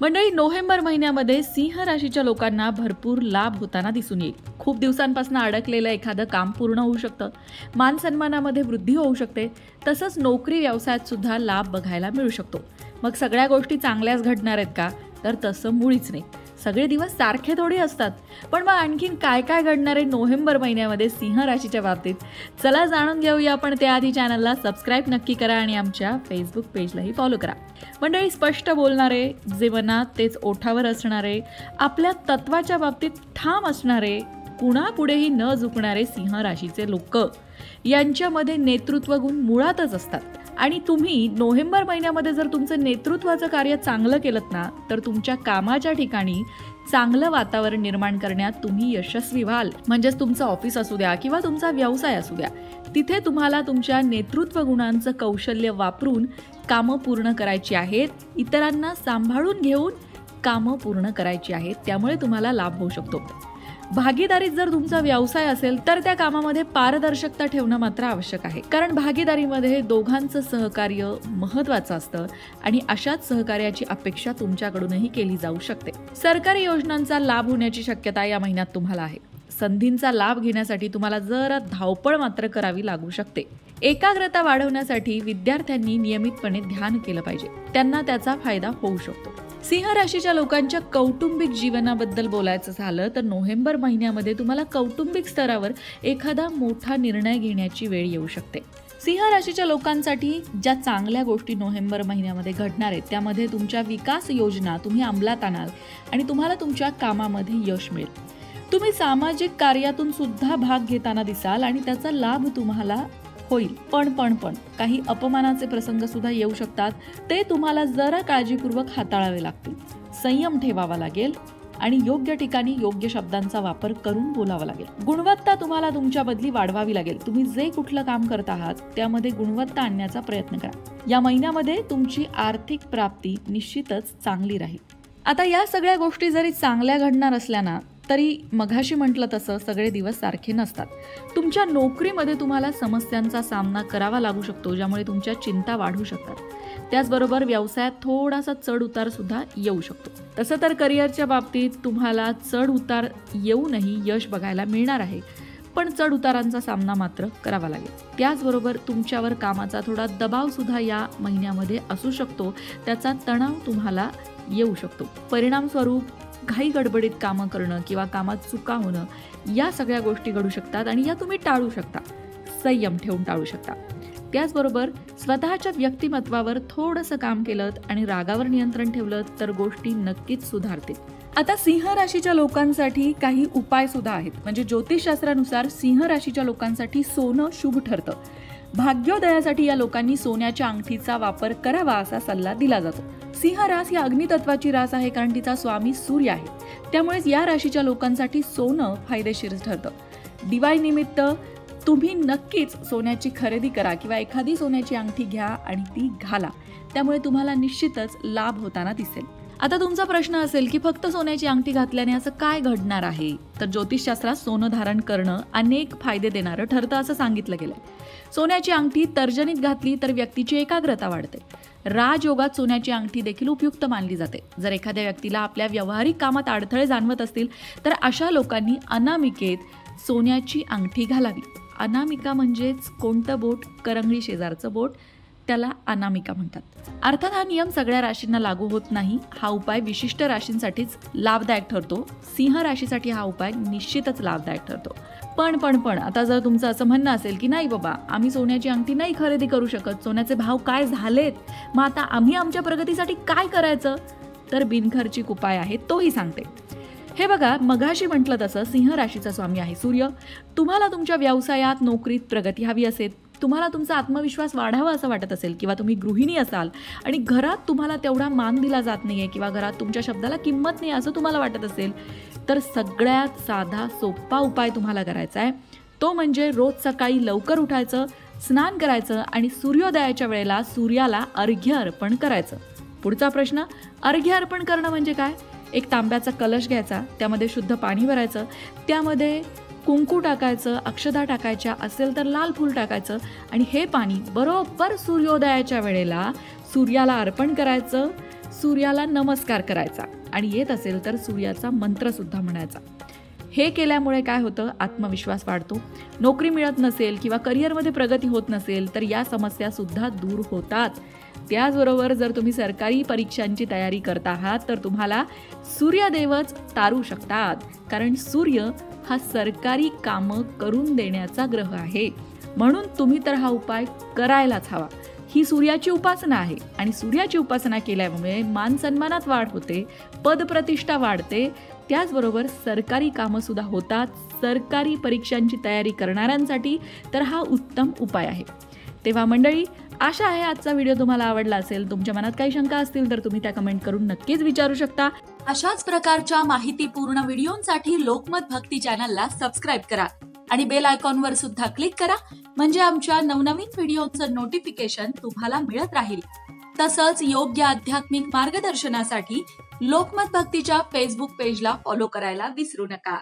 मंडळी, नोव्हेंबर महिन्यामध्ये सिंह राशीच्या लोकांना भरपूर लाभ होताना दिसून येईल. खूप दिवसांपासून अडकलेलं एखादं काम पूर्ण होऊ शकतं. मान सन्मानामध्ये वृद्धी होऊ शकते. तसंच नोकरी व्यवसायात सुद्धा लाभ बघायला मिळू शकतो. मग सगळ्या गोष्टी चांगल्याच घडणार आहेत का? तर तसं मुळीच नाही. सगळे दिवस सारखे थोडी असतात. पण मग आणखीन काय काय घडणार आहे नोव्हेंबर महिन्यामध्ये सिंह राशीच्या बाबतीत? चला जाणून घेऊया. पण त्याआधी चॅनलला सबस्क्राईब नक्की करा आणि आमच्या फेसबुक पेजलाही फॉलो करा. मंडळी, स्पष्ट बोलणारे, जे मनात तेच ओठावर असणारे, आपल्या तत्वाच्या बाबतीत ठाम असणारे, कुणापुढेही न झुकणारे सिंह राशीचे लोक यांच्यामध्ये नेतृत्व गुण मुळातच असतात. आणि तुम्ही नोव्हेंबर महिन्यामध्ये जर तुमचं नेतृत्वाचं कार्य चांगलं केलं ना, तर तुमच्या कामाच्या ठिकाणी चांगलं वातावरण निर्माण करण्यात तुम्ही यशस्वी व्हाल. म्हणजेच तुमचं ऑफिस असू द्या किंवा तुमचा व्यवसाय असू द्या, तिथे तुम्हाला तुमच्या नेतृत्व गुणांचं कौशल्य वापरून कामं पूर्ण करायची आहेत. इतरांना सांभाळून घेऊन कामं पूर्ण करायची आहेत. त्यामुळे तुम्हाला लाभ होऊ शकतो. भागीदारीत जर तुमचा व्यवसाय असेल तर त्या कामामध्ये पारदर्शकता ठेवणं मात्र आवश्यक आहे. कारण भागीदारीमध्ये दोघांचं सहकार्य महत्त्वाचं असतं आणि अशाच सहकार्याची अपेक्षा तुमच्याकडूनही केली जाऊ शकते. सरकारी योजनांचा लाभ होण्याची शक्यता या महिन्यात तुम्हाला आहे. संधींचा लाभ घेण्यासाठी तुम्हाला जरा धावपळ मात्र करावी लागू शकते. एकाग्रता वाढवण्यासाठी विद्यार्थ्यांनी नियमितपणे ध्यान केलं पाहिजे. त्यांना त्याचा फायदा होऊ शकतो. सिंह राशीच्या लोकांच्या कौटुंबिक जीवनाबद्दल बोलायचं झालं तर नोव्हेंबर महिन्यामध्ये तुम्हाला कौटुंबिक स्तरावर एखादा मोठा निर्णय घेण्याची वेळ येऊ शकते. सिंह राशीच्या लोकांसाठी ज्या चांगल्या गोष्टी नोव्हेंबर महिन्यामध्ये घडणार आहेत, त्यामध्ये तुमच्या विकास योजना तुम्ही अंमलात आणाल आणि तुम्हाला तुमच्या कामामध्ये यश मिळेल. तुम्ही सामाजिक कार्यातून सुद्धा भाग घेताना दिसाल आणि त्याचा लाभ तुम्हाला होईल. पण काही अपमानाचे प्रसंग सुद्धा येऊ शकतात. ते तुम्हाला जरा काळजीपूर्वक हाताळावे लागतील. संयम ठेवावा लागेल आणि योग्य ठिकाणी योग्य शब्दांचा वापर करून बोलावं लागेल. गुणवत्ता तुम्हाला तुमच्या बदली वाढवावी लागेल. तुम्ही जे कुठलं काम करत आहात त्यामध्ये गुणवत्ता आणण्याचा प्रयत्न करा. या महिन्यामध्ये तुमची आर्थिक प्राप्ती निश्चितच चांगली राहील. आता या सगळ्या गोष्टी जरी चांगल्या घडणार असल्या ना, तरी मघाशी म्हटलं तसं सगळे दिवस सारखे नसतात. तुमच्या नोकरीमध्ये तुम्हाला समस्यांचा सामना करावा लागू शकतो, ज्यामुळे तुमच्या चिंता वाढू शकतात. त्याचबरोबर व्यवसायात थोडासा चढ उतार सुद्धा येऊ शकतो. तसं तर करिअरच्या बाबतीत तुम्हाला चढ उतार येऊनही यश बघायला मिळणार आहे. पण चढ उतारांचा सामना मात्र करावा लागेल. त्याचबरोबर तुमच्यावर कामाचा थोडा दबाव सुद्धा या महिन्यामध्ये असू शकतो. त्याचा तणाव तुम्हाला येऊ शकतो. परिणामस्वरूप घाई गडबडीत कामं करणं किंवा कामात चुका होणं, या सगळ्या गोष्टी घडू शकतात आणि या तुम्ही टाळू शकता. संयम ठेवून टाळू शकता. त्याचबरोबर स्वतःच्या व्यक्तिमत्वावर थोडंसं काम केलं आणि रागावर नियंत्रण ठेवलं तर गोष्टी नक्कीच सुधारतील. आता सिंह राशीच्या लोकांसाठी काही उपाय सुद्धा आहेत. म्हणजे ज्योतिषशास्त्रानुसार सिंह राशीच्या लोकांसाठी सोनं शुभ ठरतं. भाग्योदयासाठी या लोकांनी सोन्याच्या अंगठीचा वापर करावा असा सल्ला दिला जातो. सिंह रास ही अग्नितत्वाची रास आहे, कारण तिचा स्वामी सूर्य आहे. त्यामुळेच या राशीच्या लोकांसाठी सोनं फायदेशीर ठरतं. दिवाळीनिमित्त तुम्ही नक्कीच सोन्याची खरेदी करा किंवा एखादी सोन्याची अंगठी घ्या आणि ती घाला. त्यामुळे तुम्हाला निश्चितच लाभ होताना दिसेल. आता तुमचा प्रश्न असेल की फक्त सोन्याची अंगठी घातल्याने असं काय घडणार आहे? तर ज्योतिषशास्त्रात सोनं धारण करणं अनेक फायदे देणारं ठरतं असं सांगितलं गेलंय. सोन्याची अंगठी तर्जनीत घातली तर व्यक्तीची एकाग्रता वाढते. राजयोगात सोन्याची अंगठी देखील उपयुक्त मानली जाते. जर एखाद्या व्यक्तीला आपल्या व्यावहारिक कामात अडथळे जाणवत असतील तर अशा लोकांनी अनामिकेत सोन्याची अंगठी घालावी. अनामिका म्हणजेच कोणतं बोट? करंगळी शेजारचं बोट, त्याला अनामिका म्हणतात. अर्थात हा नियम सगळ्या राशींना लागू होत नाही. हा उपाय विशिष्ट राशींसाठीच लाभदायक ठरतो. सिंह राशीसाठी हा उपाय निश्चितच लाभदायक ठरतो. पण आता जर तुमचं असं म्हणणं असेल की नाही बाबा, आम्ही सोन्याची अंगठी नाही खरेदी करू शकत, सोन्याचे भाव काय झालेत, मग आता आम्ही आमच्या प्रगतीसाठी काय करायचं? तर बिनखर्चिक उपाय आहे, तोही सांगते. हे बघा, मघाशी म्हटलं तसं सिंह राशीचा स्वामी आहे सूर्य. तुम्हाला तुमच्या व्यवसायात, नोकरीत प्रगती हवी असेल, तुम्हाला तुमचा आत्मविश्वास वाढावा असं वाटत असेल किंवा तुम्ही गृहिणी असाल आणि घरात तुम्हाला तेवढा मान दिला जात नाहीये किंवा घरात तुमच्या शब्दाला किंमत नाही असं तुम्हाला वाटत असेल, तर सगळ्यात साधा सोपा उपाय तुम्हाला करायचा आहे. तो म्हणजे रोज सकाळी लवकर उठायचं, स्नान करायचं आणि सूर्योदयाच्या वेळेला सूर्याला अर्घ्य अर्पण करायचं. पुढचा प्रश्न, अर्घ्य अर्पण करणं म्हणजे काय? एक तांब्याचा कलश घ्यायचा, त्यामध्ये शुद्ध पाणी भरायचं, त्यामध्ये कुंकू टाकायचं, अक्षता टाकायच्या, असेल तर लाल फूल टाकायचं आणि हे पाणी बरोबर सूर्योदयाच्या वेळेला सूर्याला अर्पण करायचं. सूर्याला नमस्कार करायचा आणि येत असेल तर सूर्याचा मंत्र सुद्धा म्हणायचा. हे केल्यामुळे काय होतं, आत्मविश्वास वाढतो. नोकरी मिळत नसेल किंवा करिअरमध्ये प्रगती होत नसेल तर या समस्या सुद्धा दूर होतात. त्याचबरोबर जर तुम्ही सरकारी परीक्षांची तयारी करत आहात तर तुम्हाला सूर्यदेवच तारू शकतात, कारण सूर्य हा सरकारी कामं करून देण्याचा ग्रह आहे. म्हणून तुम्ही तर हा उपाय करायलाच हवा. ही सूर्याची उपासना आहे आणि सूर्याची उपासना केल्यामुळे मान सन्मानात वाढ होते, पदप्रतिष्ठा वाढते. त्याचबरोबर सरकारी कामं सुद्धा होतात. सरकारी परीक्षांची तयारी करणाऱ्यांसाठी तर हा उत्तम उपाय आहे. तेव्हा मंडळी, आशा आहे आजचा व्हिडिओ तुम्हाला आवडला असेल. तुमच्या मनात काही शंका असतील तर तुम्ही त्या कमेंट करून नक्कीच विचारू शकता. अशाच प्रकारच्या माहितीपूर्ण व्हिडिओंसाठी लोकमत भक्ती चॅनलला सबस्क्राईब करा आणि बेल आयकॉनवर सुद्धा क्लिक करा, म्हणजे आमच्या नवनवीन व्हिडिओचं नोटिफिकेशन तुम्हाला मिळत राहील. तसंच योग्य आध्यात्मिक मार्गदर्शनासाठी लोकमत भक्तीच्या फेसबुक पेजला फॉलो करायला विसरू नका.